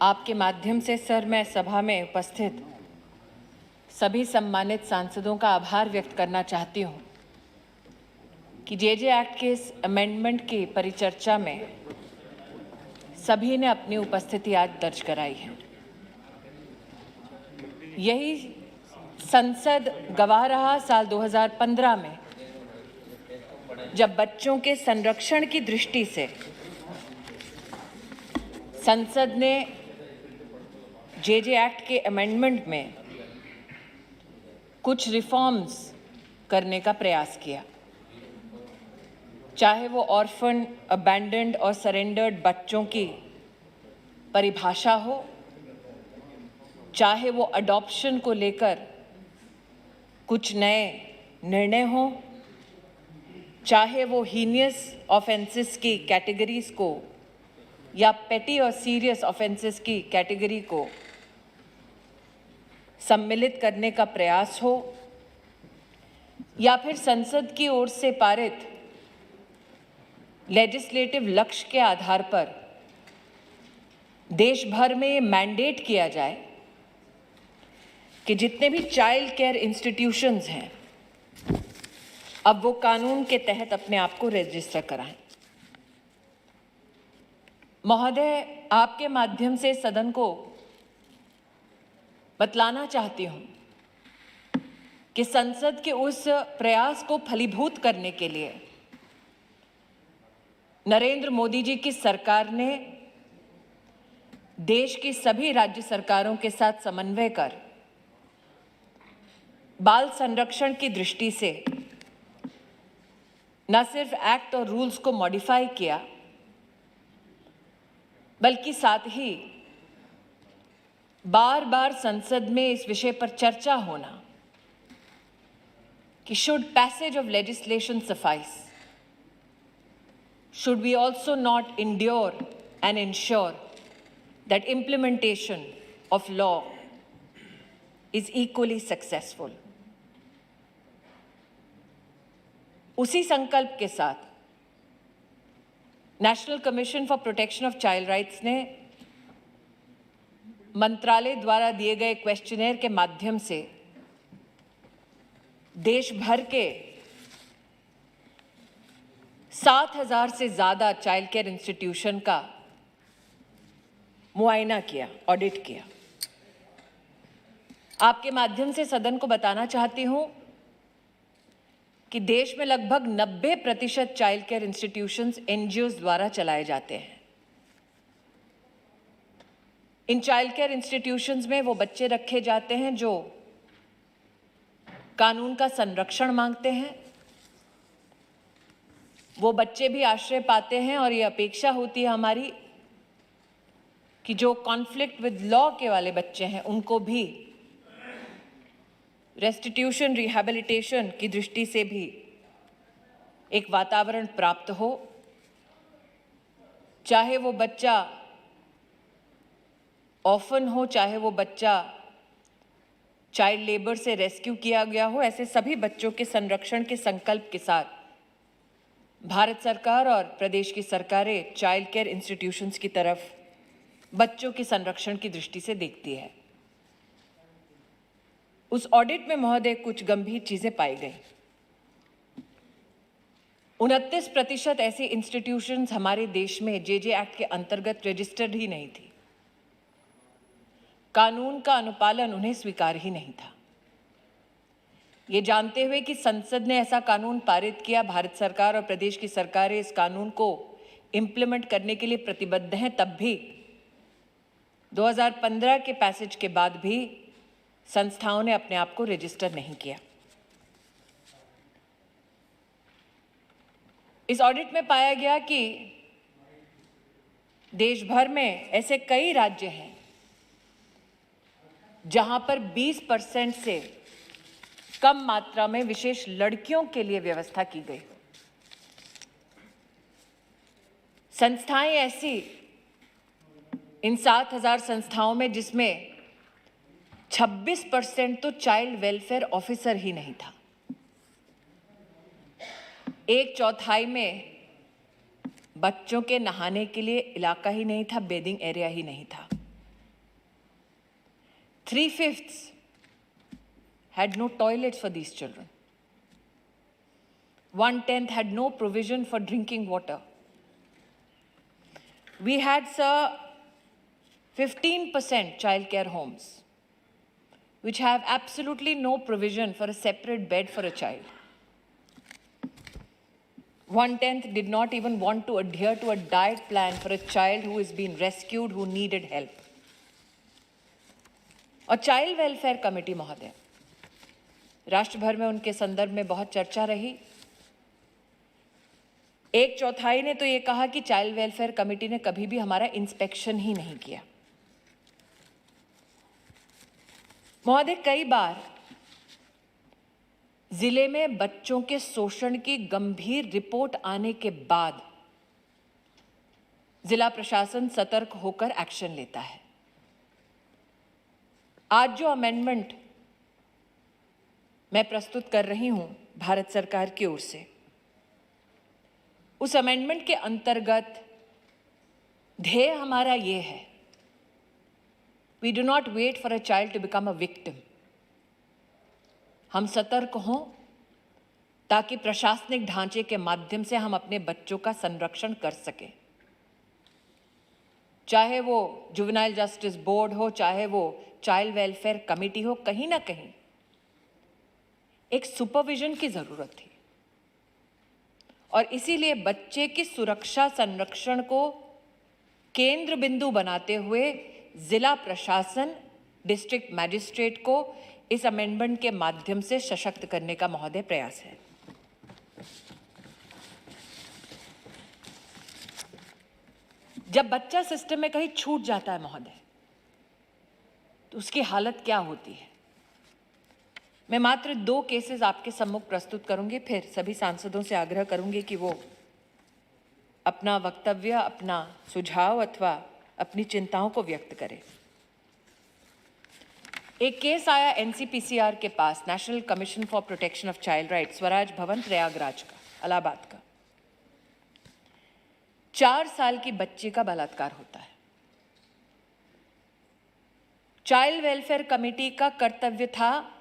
आपके माध्यम से सर मैं सभा में उपस्थित सभी सम्मानित सांसदों का आभार व्यक्त करना चाहती हूं कि जेजे एक्ट के इस अमेंडमेंट की परिचर्चा में सभी ने अपनी उपस्थिति आज दर्ज कराई है। यही संसद गवाह रहा साल 2015 में, जब बच्चों के संरक्षण की दृष्टि से संसद ने जेजे एक्ट के अमेंडमेंट में कुछ रिफॉर्म्स करने का प्रयास किया। चाहे वो ऑर्फन, अबैंडन्ड और सरेंडर्ड बच्चों की परिभाषा हो, चाहे वो अडॉप्शन को लेकर कुछ नए निर्णय हो, चाहे वो हीनियस ऑफेंसेस की कैटेगरीज को या पेटी और सीरियस ऑफेंसेस की कैटेगरी को सम्मिलित करने का प्रयास हो, या फिर संसद की ओर से पारित लेजिस्लेटिव लक्ष्य के आधार पर देश भर में ये मैंडेट किया जाए कि जितने भी चाइल्ड केयर इंस्टीट्यूशंस हैं अब वो कानून के तहत अपने आप को रजिस्टर कराएं। महोदय, आपके माध्यम से सदन को बतलाना चाहती हूं कि संसद के उस प्रयास को फलीभूत करने के लिए नरेंद्र मोदी जी की सरकार ने देश की सभी राज्य सरकारों के साथ समन्वय कर बाल संरक्षण की दृष्टि से न सिर्फ एक्ट और रूल्स को मॉडिफाई किया, बल्कि साथ ही बार बार संसद में इस विषय पर चर्चा होना कि should passage of legislation suffice, should we also not endure and ensure that implementation of law is equally successful? उसी संकल्प के साथ national commission for protection of child rights ने मंत्रालय द्वारा दिए गए क्वेश्चनेयर के माध्यम से देश भर के 7,000 से ज़्यादा चाइल्ड केयर इंस्टीट्यूशन का मुआयना किया, ऑडिट किया। आपके माध्यम से सदन को बताना चाहती हूं कि देश में लगभग 90% चाइल्ड केयर इंस्टीट्यूशंस एनजीओज द्वारा चलाए जाते हैं। इन चाइल्ड केयर इंस्टीट्यूशंस में वो बच्चे रखे जाते हैं जो कानून का संरक्षण मांगते हैं, वो बच्चे भी आश्रय पाते हैं और ये अपेक्षा होती है हमारी कि जो कॉन्फ्लिक्ट विद लॉ के वाले बच्चे हैं उनको भी रेस्टिट्यूशन, रिहैबिलिटेशन की दृष्टि से भी एक वातावरण प्राप्त हो। चाहे वो बच्चा ऑर्फन हो, चाहे वो बच्चा चाइल्ड लेबर से रेस्क्यू किया गया हो, ऐसे सभी बच्चों के संरक्षण के संकल्प के साथ भारत सरकार और प्रदेश की सरकारें चाइल्ड केयर इंस्टीट्यूशंस की तरफ बच्चों के संरक्षण की दृष्टि से देखती है। उस ऑडिट में महोदय कुछ गंभीर चीजें पाई गई। 29% ऐसी इंस्टीट्यूशंस हमारे देश में जेजे एक्ट के अंतर्गत रजिस्टर्ड ही नहीं थी। कानून का अनुपालन उन्हें स्वीकार ही नहीं था। ये जानते हुए कि संसद ने ऐसा कानून पारित किया, भारत सरकार और प्रदेश की सरकारें इस कानून को इंप्लीमेंट करने के लिए प्रतिबद्ध हैं, तब भी 2015 के पैसेज के बाद भी संस्थाओं ने अपने आप को रजिस्टर नहीं किया। इस ऑडिट में पाया गया कि देश भर में ऐसे कई राज्य हैं जहां पर 20% से कम मात्रा में विशेष लड़कियों के लिए व्यवस्था की गई। संस्थाएं ऐसी इन 7,000 संस्थाओं में जिसमें 26% तो चाइल्ड वेलफेयर ऑफिसर ही नहीं था। 1/4 में बच्चों के नहाने के लिए इलाका ही नहीं था, बेदिंग एरिया ही नहीं था। 3/5 had no toilets for these children. 1/10 had no provision for drinking water. We had, sir, 15% childcare homes, which have absolutely no provision for a separate bed for a child. 1/10 did not even want to adhere to a diet plan for a child who has been rescued, who needed help. और child welfare committee महोदय, राष्ट्र भर में उनके संदर्भ में बहुत चर्चा रही। 1/4 ने तो ये कहा कि चाइल्ड वेलफेयर कमेटी ने कभी भी हमारा इंस्पेक्शन ही नहीं किया। महोदय, कई बार जिले में बच्चों के शोषण की गंभीर रिपोर्ट आने के बाद जिला प्रशासन सतर्क होकर एक्शन लेता है। आज जो अमेंडमेंट मैं प्रस्तुत कर रही हूं भारत सरकार की ओर से, उस अमेंडमेंट के अंतर्गत ध्येय हमारा ये है, we do not wait for a child to become a victim. हम सतर्क हों ताकि प्रशासनिक ढांचे के माध्यम से हम अपने बच्चों का संरक्षण कर सकें। चाहे वो जुवेनाइल जस्टिस बोर्ड हो, चाहे वो चाइल्ड वेलफेयर कमेटी हो, कहीं ना कहीं एक सुपरविजन की जरूरत थी। और इसीलिए बच्चे की सुरक्षा संरक्षण को केंद्र बिंदु बनाते हुए जिला प्रशासन, डिस्ट्रिक्ट मैजिस्ट्रेट को इस अमेंडमेंट के माध्यम से सशक्त करने का महोदय प्रयास है। जब बच्चा सिस्टम में कहीं छूट जाता है महोदय, तो उसकी हालत क्या होती है? मैं मात्र 2 केसेस आपके सम्मुख प्रस्तुत करूंगी, फिर सभी सांसदों से आग्रह करूंगी कि वो अपना वक्तव्य, अपना सुझाव अथवा अपनी चिंताओं को व्यक्त करें। एक केस आया एनसीपीसीआर के पास, national commission for protection of child rights, Swaraj Bhavan Prayagraj का, इलाहाबाद का। 4 साल की बच्ची का बलात्कार होता है। चाइल्ड वेलफेयर कमेटी का कर्तव्य था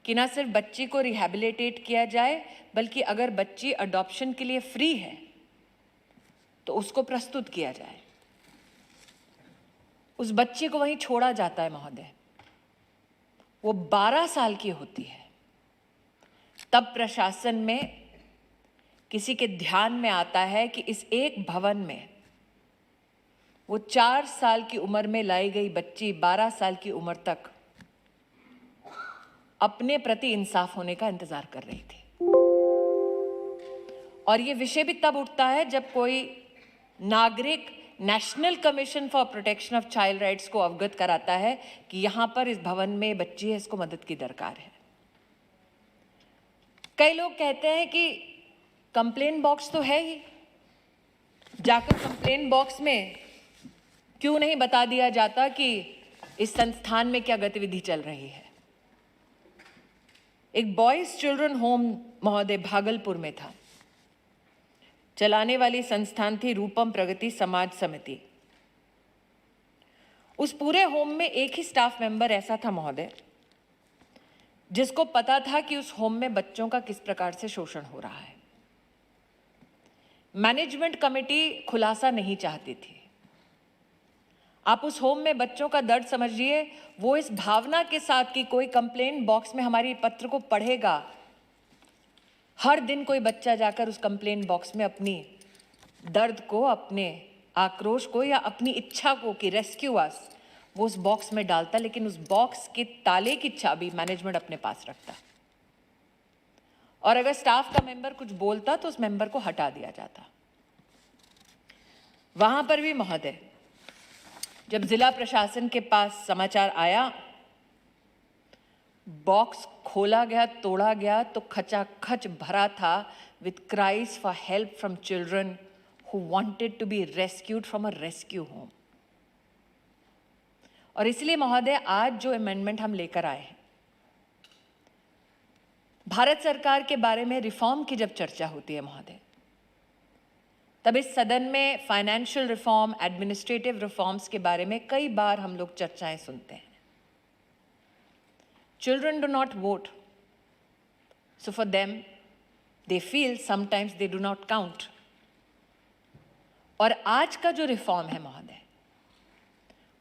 कि न सिर्फ बच्ची को रिहैबिलिटेट किया जाए, बल्कि अगर बच्ची अडॉप्शन के लिए फ्री है तो उसको प्रस्तुत किया जाए। उस बच्ची को वहीं छोड़ा जाता है महोदय। वो 12 साल की होती है, तब प्रशासन में किसी के ध्यान में आता है कि इस एक भवन में वो 4 साल की उम्र में लाई गई बच्ची 12 साल की उम्र तक अपने प्रति इंसाफ होने का इंतजार कर रही थी। और ये विषय भी तब उठता है जब कोई नागरिक national commission for protection of child rights को अवगत कराता है कि यहां पर इस भवन में बच्ची है, इसको मदद की दरकार है। कई लोग कहते हैं कि कंप्लेन बॉक्स तो है ही, जाकर कंप्लेन बॉक्स में क्यों नहीं बता दिया जाता कि इस संस्थान में क्या गतिविधि चल रही है। एक बॉयज चिल्ड्रन होम महोदय भागलपुर में था, चलाने वाली संस्थान थी रूपम प्रगति समाज समिति। उस पूरे होम में एक ही स्टाफ मेंबर ऐसा था महोदय जिसको पता था कि उस होम में बच्चों का किस प्रकार से शोषण हो रहा है। मैनेजमेंट कमेटी खुलासा नहीं चाहती थी। आप उस होम में बच्चों का दर्द समझिए। वो इस भावना के साथ कि कोई कंप्लेंट बॉक्स में हमारी पत्र को पढ़ेगा, हर दिन कोई बच्चा जाकर उस कंप्लेंट बॉक्स में अपनी दर्द को, अपने आक्रोश को या अपनी इच्छा को कि रेस्क्यू अस, वो उस बॉक्स में डालता, लेकिन उस बॉक्स के ताले की चाबी मैनेजमेंट अपने पास रखता। और अगर स्टाफ का मेंबर कुछ बोलता तो उस मेंबर को हटा दिया जाता। वहां पर भी महोदय, जब जिला प्रशासन के पास समाचार आया, बॉक्स खोला गया, तोड़ा गया तो खचाखच भरा था with cries for help from children who wanted to be rescued from a rescue home. और इसलिए महोदय, आज जो अमेंडमेंट हम लेकर आए हैं, भारत सरकार के बारे में रिफॉर्म की जब चर्चा होती है महोदय, तब इस सदन में फाइनेंशियल रिफॉर्म, एडमिनिस्ट्रेटिव रिफॉर्म्स के बारे में कई बार हम लोग चर्चाएं सुनते हैं। Children do not vote. So for them, they feel sometimes they do not count. और आज का जो रिफॉर्म है महोदय,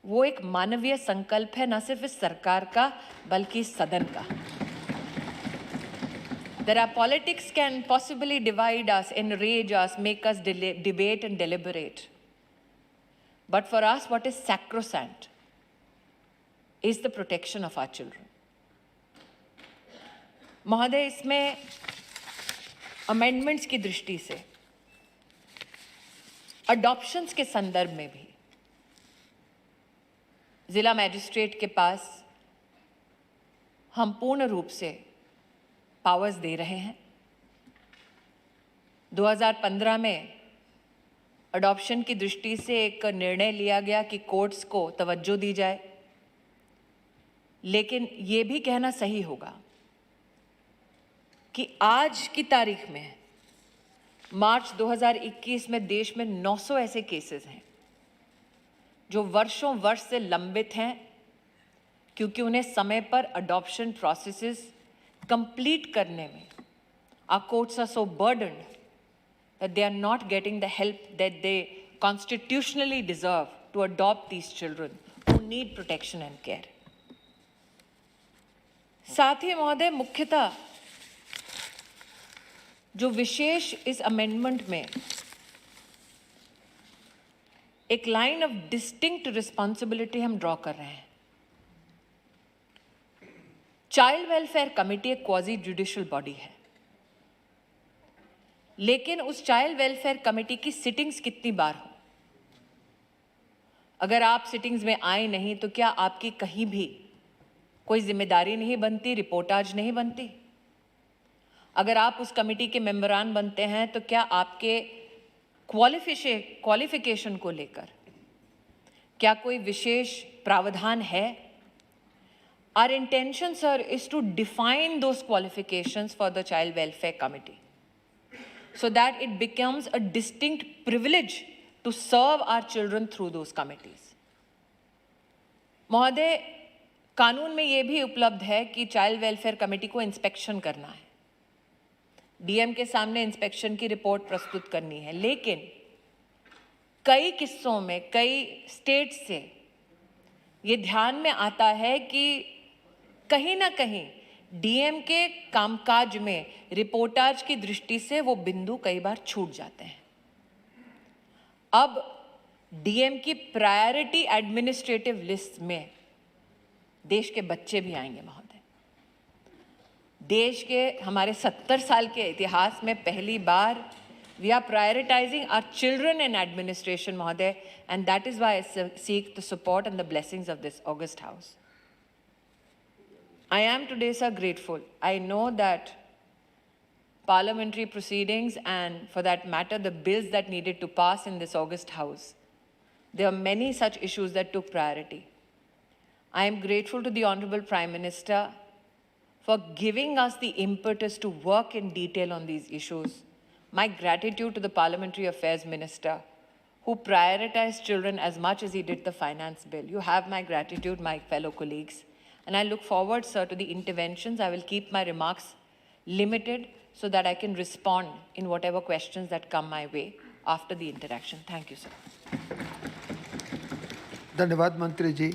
वो एक मानवीय संकल्प है, न सिर्फ इस सरकार का बल्कि इस सदन का. There are politics can possibly divide us, enrage us, make us debate and deliberate. But for us, what is sacrosanct is the protection of our children. महोदय, इसमें अमेंडमेंट्स की दृष्टि से, अडॉप्शंस के संदर्भ में भी जिला मजिस्ट्रेट के पास हम पूर्ण रूप से पावर्स दे रहे हैं. 2015 में अडॉप्शन की दृष्टि से एक निर्णय लिया गया कि कोर्ट्स को तवज्जो दी जाए, लेकिन ये भी कहना सही होगा कि आज की तारीख में मार्च 2021 में देश में 900 ऐसे केसेस हैं जो वर्षों वर्ष से लंबित हैं, क्योंकि उन्हें समय पर अडॉप्शन प्रोसेसेस कंप्लीट करने में our courts are so burdened that they are not getting the help that they constitutionally deserve to adopt these children who need protection and care. साथ ही महोदय, मुख्यतः जो विशेष इस अमेंडमेंट में एक लाइन ऑफ डिस्टिंक्ट रिस्पॉन्सिबिलिटी हम ड्रॉ कर रहे हैं. चाइल्ड वेलफेयर कमेटी एक क्वाजी जुडिशियल बॉडी है, लेकिन उस चाइल्ड वेलफेयर कमेटी की सिटिंग्स कितनी बार हो? अगर आप सिटिंग्स में आए नहीं तो क्या आपकी कहीं भी कोई जिम्मेदारी नहीं बनती, रिपोर्टाज नहीं बनती? अगर आप उस कमेटी के मेंबरान बनते हैं तो क्या आपके क्वालिफिकेशन को लेकर क्या कोई विशेष प्रावधान है? Our intention, sir, is to define those qualifications for the Child Welfare Committee so that it becomes a distinct privilege to serve our children through those committees. महोदय, कानून में ये भी उपलब्ध है कि चाइल्ड वेलफेयर कमेटी को इंस्पेक्शन करना है, डीएम के सामने इंस्पेक्शन की रिपोर्ट प्रस्तुत करनी है, लेकिन कई किस्सों में कई स्टेट से ये ध्यान में आता है कि कहीं ना कहीं डीएम के कामकाज में रिपोर्टाज की दृष्टि से वो बिंदु कई बार छूट जाते हैं. अब डीएम की प्रायोरिटी एडमिनिस्ट्रेटिव लिस्ट में देश के बच्चे भी आएंगे महोदय. देश के हमारे 70 साल के इतिहास में पहली बार we are prioritizing our children in administration, Mahoday, and that is why I seek the support and the blessings of this august house. I am today, sir, grateful. I know that parliamentary proceedings and, for that matter, the bills that needed to pass in this august house, there are many such issues that took priority. I am grateful to the Honorable Prime Minister for giving us the impetus to work in detail on these issues. My gratitude to the Parliamentary Affairs Minister, who prioritized children as much as he did the finance bill. You have my gratitude, my fellow colleagues. And I look forward, sir, to the interventions. I will keep my remarks limited so that I can respond in whatever questions that come my way after the interaction. Thank you, sir. धन्यवाद मंत्री जी.